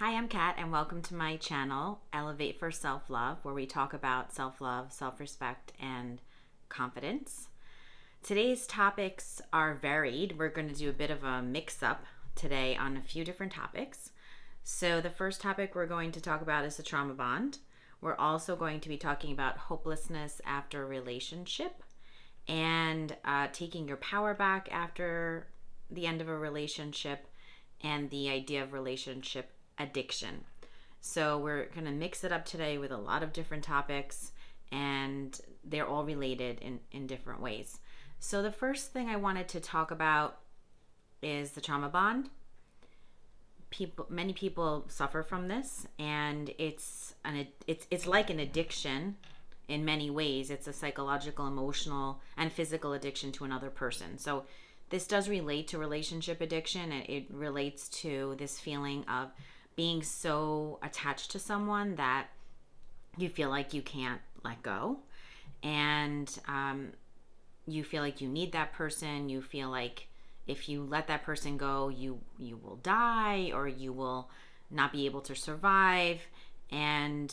Hi, I'm Kat, and welcome to my channel, Elevate for Self Love, where we talk about self love, self respect, and confidence. Today's topics are varied. We're going to do a bit of a mix up today on a few different topics. So, the first topic we're going to talk about is the trauma bond. We're also going to be talking about hopelessness after a relationship and taking your power back after the end of a relationship and the idea of relationship addiction. So we're going to mix it up today with a lot of different topics, and they're all related in different ways. So the first thing I wanted to talk about is the trauma bond. Many people suffer from this, and it's like an addiction in many ways. It's a psychological, emotional, and physical addiction to another person. So this does relate to relationship addiction, and it relates to this feeling of being so attached to someone that you feel like you can't let go, and you feel like you need that person. You feel like if you let that person go, you will die, or you will not be able to survive. And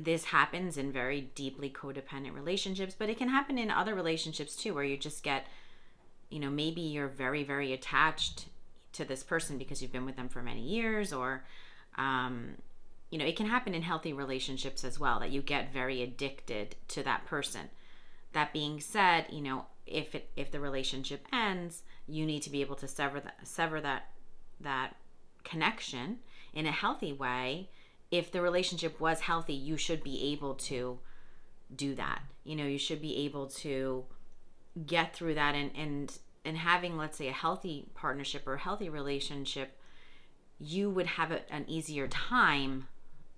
this happens in very deeply codependent relationships, but it can happen in other relationships too, where you just get, maybe you're very, very attached to this person because you've been with them for many years, or it can happen in healthy relationships as well, that you get very addicted to that person. That being said, if the relationship ends, you need to be able to sever that connection in a healthy way. If the relationship was healthy, you should be able to do that. You should be able to get through that, and having, let's say, a healthy partnership or a healthy relationship, you would have an easier time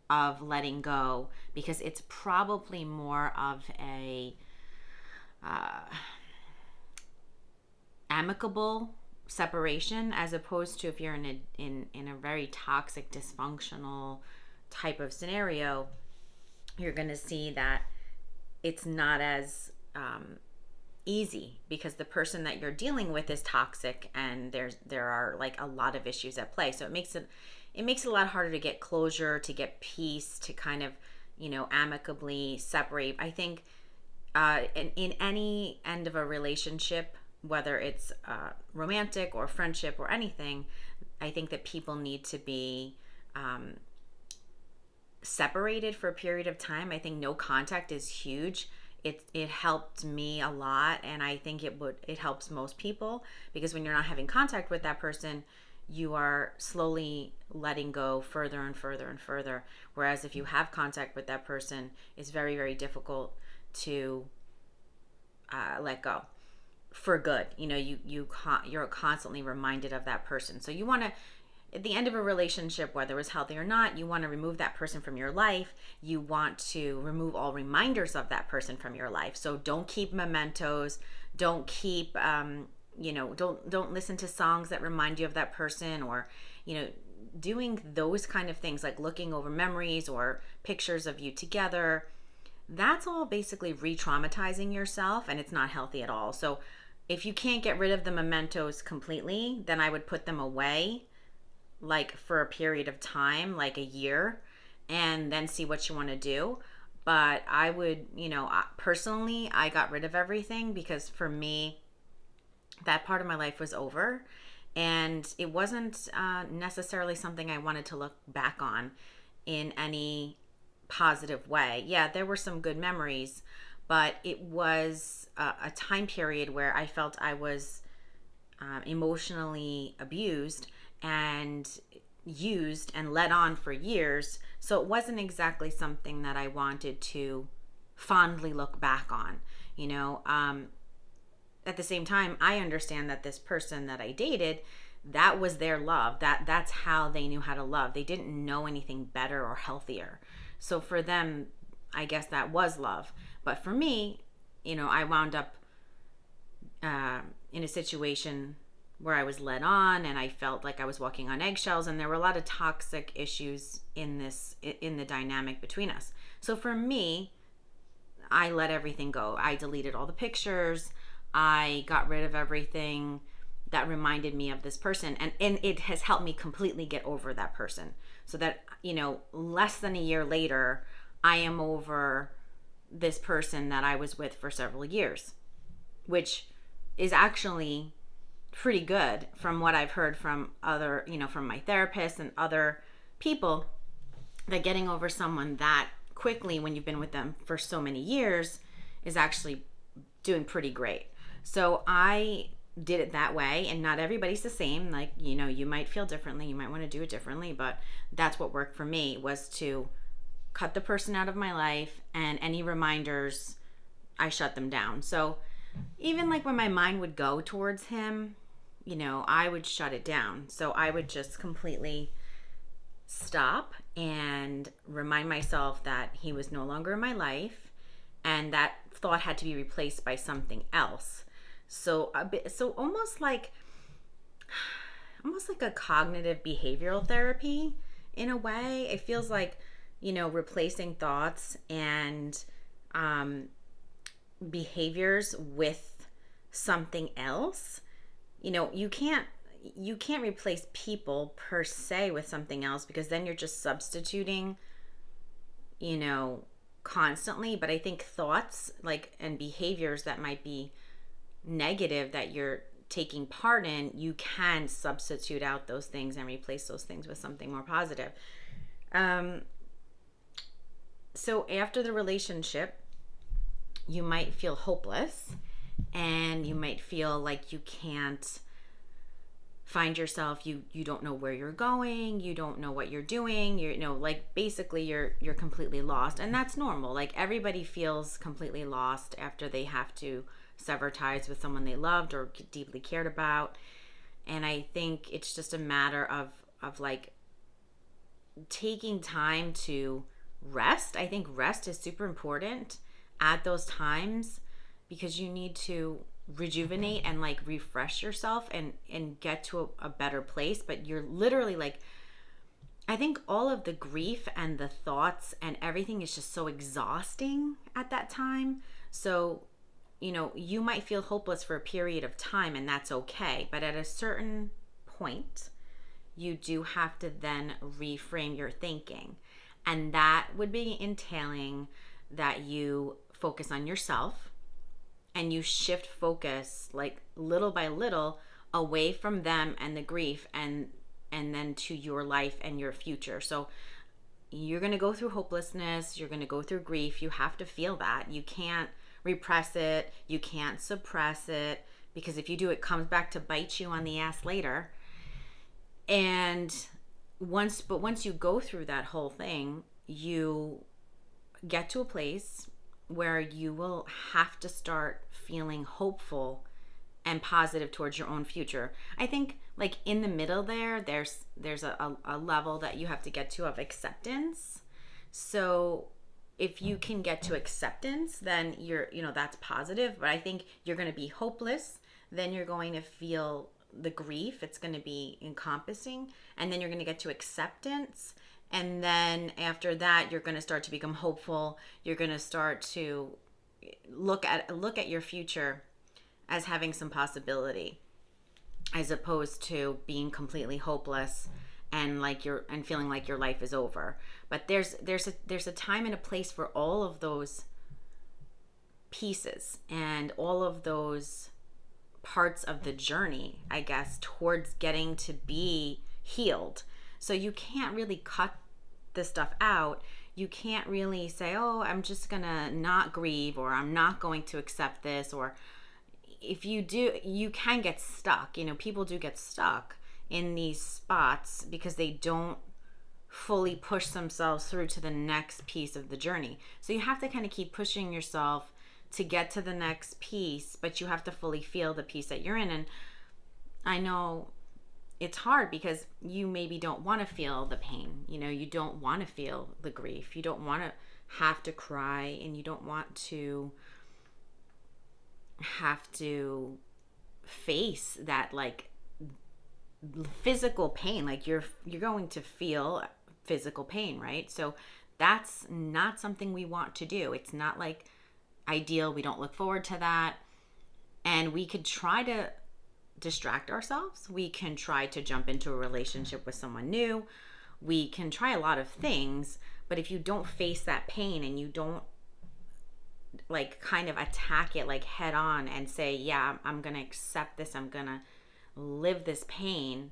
of letting go, because it's probably more of a amicable separation, as opposed to if you're in a very toxic, dysfunctional type of scenario. You're going to see that it's not as easy, because the person that you're dealing with is toxic, and there are like a lot of issues at play. So it makes it a lot harder to get closure, to get peace, to kind of amicably separate. I think in any end of a relationship, whether it's romantic or friendship or anything, I think that people need to be separated for a period of time. I think no contact is huge. It helped me a lot, and I think it helps most people, because when you're not having contact with that person, you are slowly letting go further and further and further. Whereas if you have contact with that person, it's very, very difficult to let go for good. You're constantly reminded of that person. So you want to, at the end of a relationship, whether it's healthy or not, you want to remove that person from your life. You want to remove all reminders of that person from your life. So don't keep mementos. Don't keep, don't listen to songs that remind you of that person, or, doing those kind of things, like looking over memories or pictures of you together. That's all basically re-traumatizing yourself, and it's not healthy at all. So if you can't get rid of the mementos completely, then I would put them away, like for a period of time, like a year, and then see what you want to do. But I would, personally, I got rid of everything, because for me, that part of my life was over, and it wasn't necessarily something I wanted to look back on in any positive way. Yeah, there were some good memories, but it was a time period where I felt I was emotionally abused and used and led on for years. So it wasn't exactly something that I wanted to fondly look back on. At the same time, I understand that this person that I dated, that was their love. That's how they knew how to love. They didn't know anything better or healthier. So for them, I guess that was love. But for me, I wound up in a situation where I was led on, and I felt like I was walking on eggshells, and there were a lot of toxic issues in the dynamic between us. So for me, I let everything go. I deleted all the pictures. I got rid of everything that reminded me of this person, and it has helped me completely get over that person, so that, less than a year later, I am over this person that I was with for several years, which is actually pretty good from what I've heard from other, from my therapist and other people, that getting over someone that quickly when you've been with them for so many years is actually doing pretty great. So I did it that way, and not everybody's the same. Like, you might feel differently, you might want to do it differently, but that's what worked for me, was to cut the person out of my life, and any reminders, I shut them down. So even like when my mind would go towards him, I would shut it down. So I would just completely stop and remind myself that he was no longer in my life, and that thought had to be replaced by something else. So almost like a cognitive behavioral therapy in a way. It feels like, replacing thoughts and behaviors with something else. You can't replace people per se with something else, because then you're just substituting, constantly. But I think thoughts, like, and behaviors that might be negative that you're taking part in, you can substitute out those things and replace those things with something more positive. So after the relationship, you might feel hopeless, and you might feel like you can't find yourself. You don't know where you're going, you don't know what you're doing, like, basically you're completely lost. And that's normal. Like, everybody feels completely lost after they have to sever ties with someone they loved or deeply cared about. And I think it's just a matter of like taking time to rest. I think rest is super important at those times, because you need to rejuvenate and like refresh yourself and get to a better place. But you're literally like, I think all of the grief and the thoughts and everything is just so exhausting at that time. So, you might feel hopeless for a period of time, and that's okay. But at a certain point, you do have to then reframe your thinking. And that would be entailing that you focus on yourself, and you shift focus, like, little by little, away from them and the grief, and then to your life and your future. So you're going to go through hopelessness, you're going to go through grief. You have to feel that. You can't repress it, you can't suppress it, because if you do, it comes back to bite you on the ass later. And once you go through that whole thing, you get to a place where you will have to start feeling hopeful and positive towards your own future. I think, like, in the middle there's a level that you have to get to of acceptance. So if you can get to acceptance, then that's positive. But I think you're going to be hopeless, then you're going to feel the grief, it's going to be encompassing, and then you're going to get to acceptance. And then after that, you're going to start to become hopeful. You're going to start to look at your future as having some possibility, as opposed to being completely hopeless and feeling like your life is over. But there's a time and a place for all of those pieces and all of those parts of the journey, I guess, towards getting to be healed. So you can't really cut this stuff out. You can't really say, oh, I'm just gonna not grieve, or I'm not going to accept this. Or if you do, you can get stuck. People do get stuck in these spots because they don't fully push themselves through to the next piece of the journey. So you have to kind of keep pushing yourself to get to the next piece, but you have to fully feel the piece that you're in. And I know it's hard because you maybe don't want to feel the pain. You don't want to feel the grief. You don't want to have to cry, and you don't want to have to face that, like, physical pain. Like, you're going to feel physical pain, right? So that's not something we want to do. It's not like ideal. We don't look forward to that. And we could try to distract ourselves. We can try to jump into a relationship with someone new. We can try a lot of things, but if you don't face that pain and you don't like kind of attack it like head on and say, yeah, I'm going to accept this, I'm going to live this pain,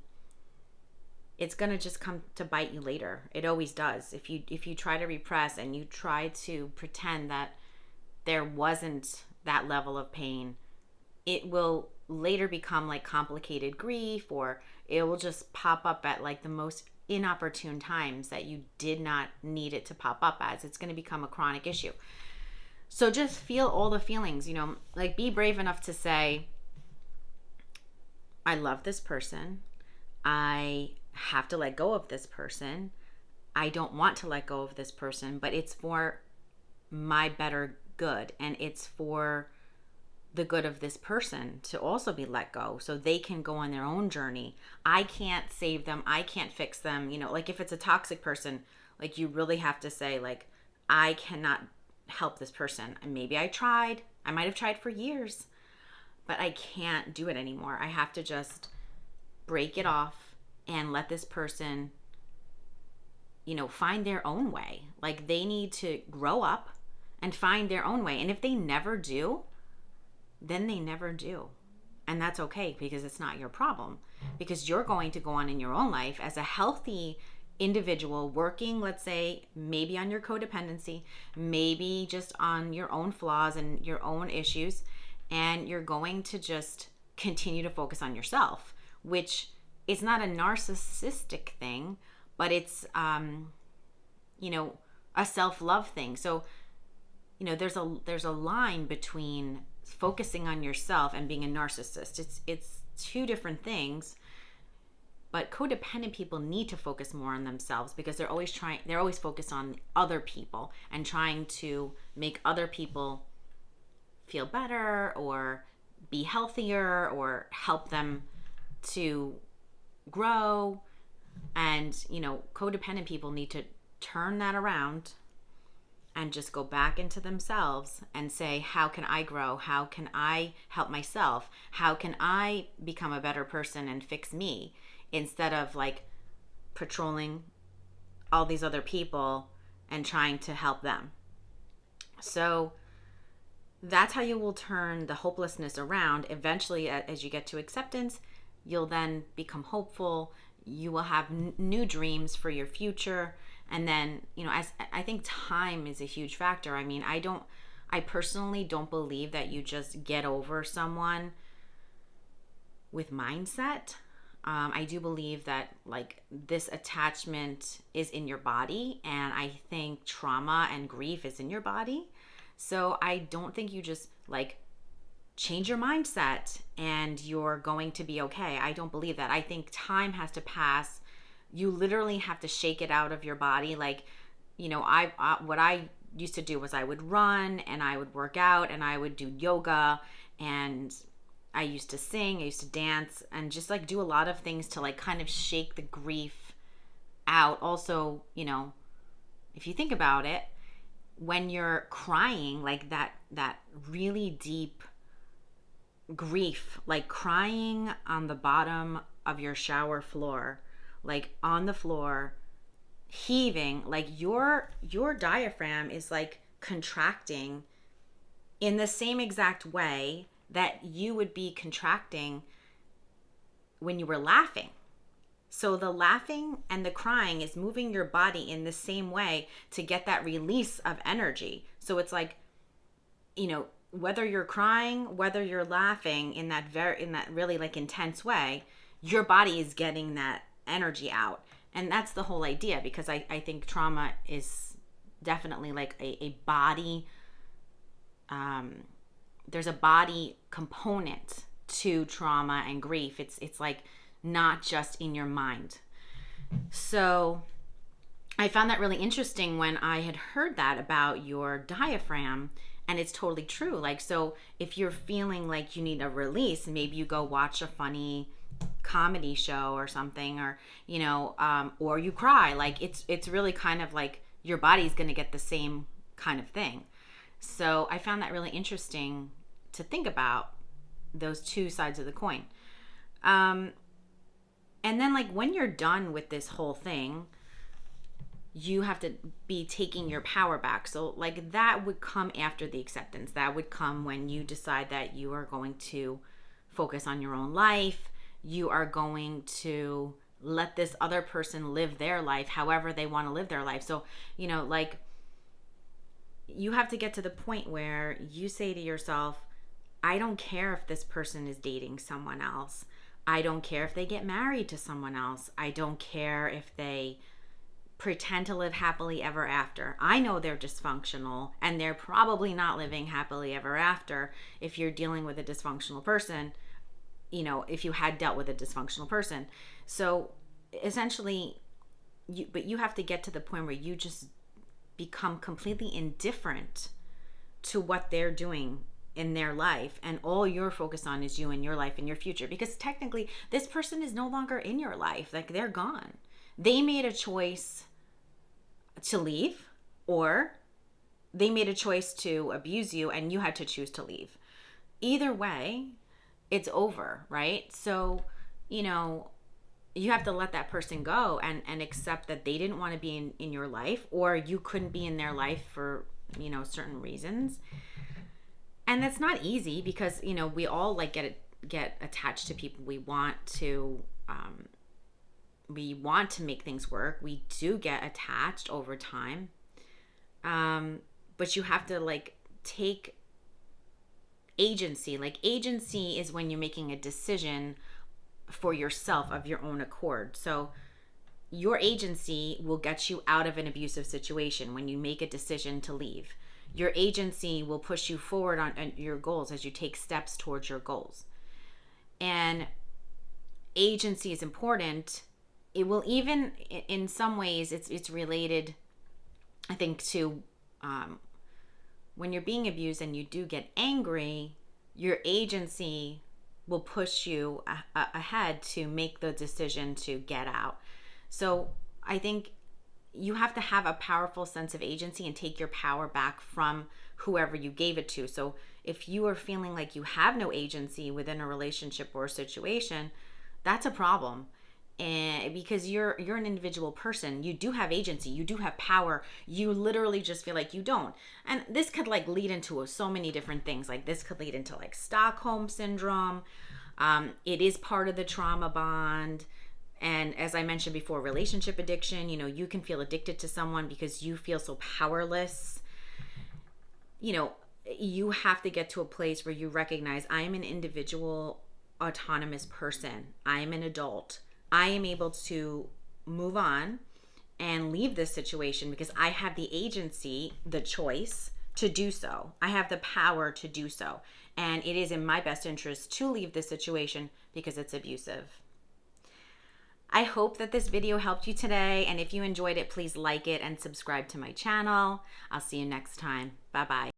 it's going to just come to bite you later. It always does. If you try to repress and you try to pretend that there wasn't that level of pain, it will later become like complicated grief, or it will just pop up at like the most inopportune times that you did not need it to pop up as. It's going to become a chronic issue. So just feel all the feelings, like be brave enough to say, I love this person. I have to let go of this person. I don't want to let go of this person, but it's for my better good, and it's for the good of this person to also be let go so they can go on their own journey. I can't save them. I can't fix them. Like if it's a toxic person, like you really have to say, like, I cannot help this person. And maybe I might have tried for years, but I can't do it anymore. I have to just break it off and let this person, find their own way. Like they need to grow up and find their own way. And if they never do, then they never do. And that's okay, because it's not your problem, because you're going to go on in your own life as a healthy individual, working, let's say, maybe on your codependency, maybe just on your own flaws and your own issues. And you're going to just continue to focus on yourself, which is not a narcissistic thing, but it's, a self-love thing. So, there's a line between focusing on yourself and being a narcissist. It's two different things. But codependent people need to focus more on themselves, because they're always focused on other people and trying to make other people feel better or be healthier or help them to grow. And, codependent people need to turn that around and just go back into themselves and say, how can I grow? How can I help myself? How can I become a better person and fix me? Instead of like patrolling all these other people and trying to help them. So that's how you will turn the hopelessness around. Eventually, as you get to acceptance, you'll then become hopeful. You will have new dreams for your future. And then, as I think time is a huge factor. I mean, I personally don't believe that you just get over someone with mindset. I do believe that like this attachment is in your body, and I think trauma and grief is in your body. So I don't think you just like change your mindset and you're going to be okay. I don't believe that. I think time has to pass. You literally have to shake it out of your body. Like, what I used to do was I would run and I would work out and I would do yoga, and I used to sing, I used to dance, and just like do a lot of things to like kind of shake the grief out. Also, if you think about it, when you're crying, like that really deep grief, like crying on the bottom of your shower floor, like on the floor, heaving, like your diaphragm is like contracting in the same exact way that you would be contracting when you were laughing. So the laughing and the crying is moving your body in the same way to get that release of energy. So it's like, whether you're crying, whether you're laughing in that really like intense way, your body is getting that energy out. And that's the whole idea, because I think trauma is definitely like a body, there's a body component to trauma and grief. It's like not just in your mind. So I found that really interesting when I had heard that about your diaphragm, and it's totally true. Like, so if you're feeling like you need a release, maybe you go watch a funny comedy show or something, or or you cry. Like it's really kind of like your body's going to get the same kind of thing. So I found that really interesting to think about, those two sides of the coin. And then like when you're done with this whole thing, you have to be taking your power back. So like that would come after the acceptance. That would come when you decide that you are going to focus on your own life. You are going to let this other person live their life however they want to live their life. So, like you have to get to the point where you say to yourself, I don't care if this person is dating someone else. I don't care if they get married to someone else. I don't care if they pretend to live happily ever after. I know they're dysfunctional and they're probably not living happily ever after if you're dealing with a dysfunctional person, if you had dealt with a dysfunctional person. So essentially, you have to get to the point where you just become completely indifferent to what they're doing in their life, and all you're focused on is you and your life and your future, because technically this person is no longer in your life. Like, they're gone. They made a choice to leave, or they made a choice to abuse you and you had to choose to leave. Either way, it's over, right? So, you have to let that person go and accept that they didn't want to be in your life, or you couldn't be in their life for, certain reasons. And that's not easy because, we all like get attached to people. We want to make things work. We do get attached over time. But you have to like take agency. Like, agency is when you're making a decision for yourself of your own accord. So your agency will get you out of an abusive situation when you make a decision to leave. Your agency will push you forward on your goals as you take steps towards your goals. And agency is important. It will even, in some ways, it's related, I think, to when you're being abused and you do get angry, your agency will push you ahead to make the decision to get out. So I think you have to have a powerful sense of agency and take your power back from whoever you gave it to. So if you are feeling like you have no agency within a relationship or a situation, that's a problem. And because you're an individual person, you do have agency, you do have power. You literally just feel like you don't. And this could like lead into so many different things. Like, this could lead into like Stockholm syndrome. It is part of the trauma bond. And as I mentioned before, relationship addiction. You can feel addicted to someone because you feel so powerless. You have to get to a place where you recognize, I am an individual, autonomous person. I am an adult. I am able to move on and leave this situation because I have the agency, the choice to do so. I have the power to do so. And it is in my best interest to leave this situation because it's abusive. I hope that this video helped you today. And if you enjoyed it, please like it and subscribe to my channel. I'll see you next time. Bye-bye.